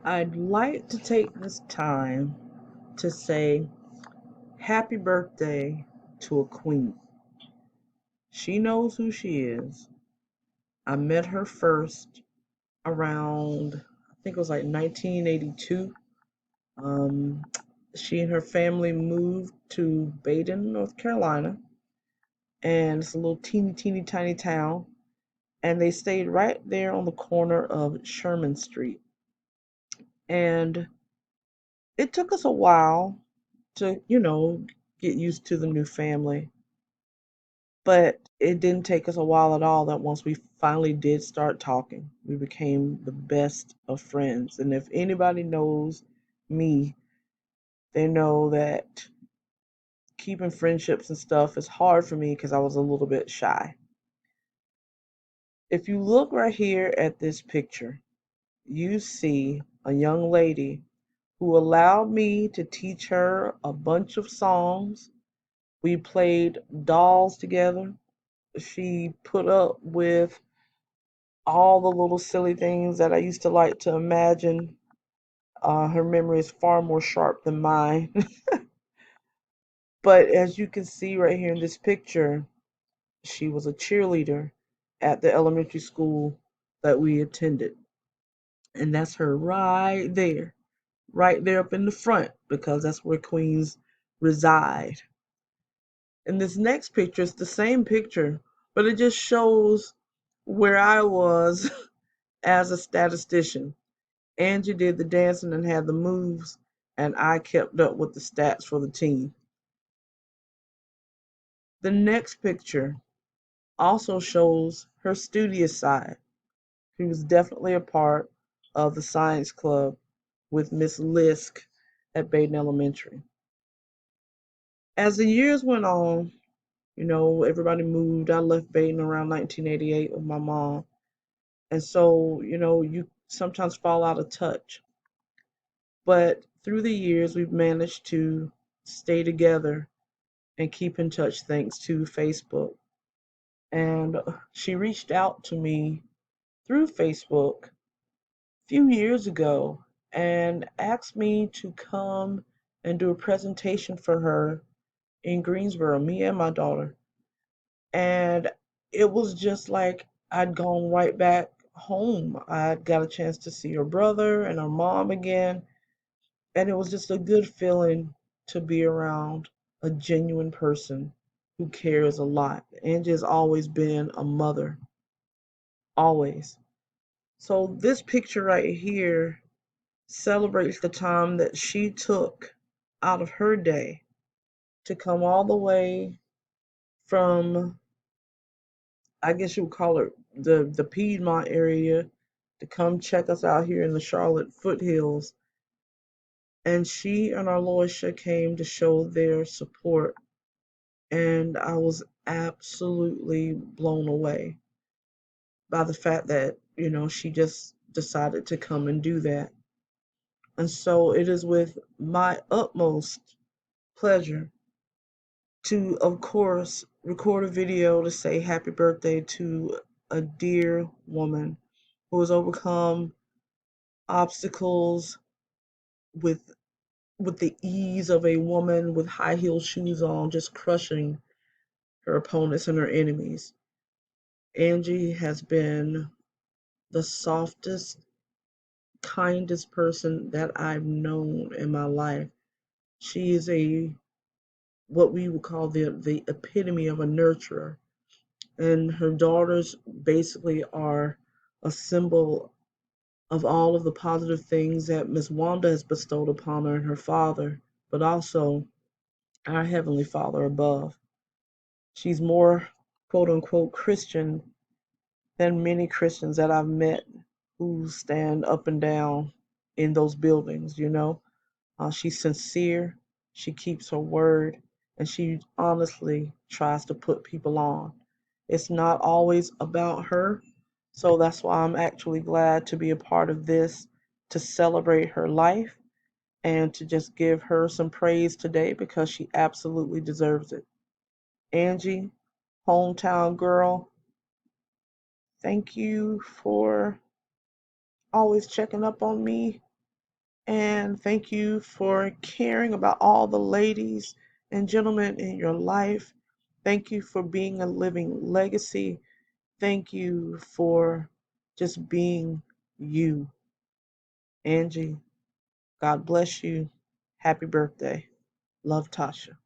I'd like to take this time to say happy birthday to a queen. She knows who she is. I met her first around, I think it was like 1982. Um, she and her family moved to Baden, North Carolina, and it's a little teeny tiny town. And they stayed right there on the corner of Sherman Street. And it took us a while to, get used to the new family. But it didn't take us a while at all that once we finally did start talking, we became the best of friends. And if anybody knows me, they know that keeping friendships and stuff is hard for me because I was a little bit shy. If you look right here at this picture, you see a young lady who allowed me to teach her a bunch of songs. We played dolls together. She put up with all the little silly things that I used to like to imagine. Her memory is far more sharp than mine. But as you can see right here in this picture, she was a cheerleader at the elementary school that we attended. And that's her right there up in the front, because that's where queens reside. And this next picture is the same picture, but it just shows where I was as a statistician. Angie did the dancing and had the moves, and I kept up with the stats for the team. The next picture also shows her studious side. She was definitely a part of the science club with Miss Lisk at Baden Elementary. As the years went on, everybody moved. I left Baden around 1988 with my mom. And so, you sometimes fall out of touch. But through the years, we've managed to stay together and keep in touch thanks to Facebook. And she reached out to me through Facebook a few years ago and asked me to come and do a presentation for her in Greensboro, me and my daughter. And it was just like I'd gone right back home. I got a chance to see her brother and her mom again, and it was just a good feeling to be around a genuine person who cares a lot. Angie has always been a mother, always. So this picture right here celebrates the time that she took out of her day to come all the way from, I guess you would call it the Piedmont area, to come check us out here in the Charlotte foothills. And she and our Loisha came to show their support, and I was absolutely blown away by the fact that, she just decided to come and do that. And so it is with my utmost pleasure to, of course, record a video to say happy birthday to a dear woman who has overcome obstacles with the ease of a woman with high heel shoes on, just crushing her opponents and her enemies. Angie has been the softest, kindest person that I've known in my life. She is a what we would call the epitome of a nurturer. And her daughters basically are a symbol of all of the positive things that Miss Wanda has bestowed upon her and her father, but also our Heavenly Father above. She's more quote unquote Christian than many Christians that I've met who stand up and down in those buildings. She's sincere, she keeps her word, and she honestly tries to put people on. It's not always about her, so that's why I'm actually glad to be a part of this, to celebrate her life and to just give her some praise today because she absolutely deserves it. Angie, hometown girl, thank you for always checking up on me And thank you for caring about all the ladies and gentlemen in your life. Thank you for being a living legacy. Thank you for just being you. Angie, God bless you. Happy birthday. Love, Tasha.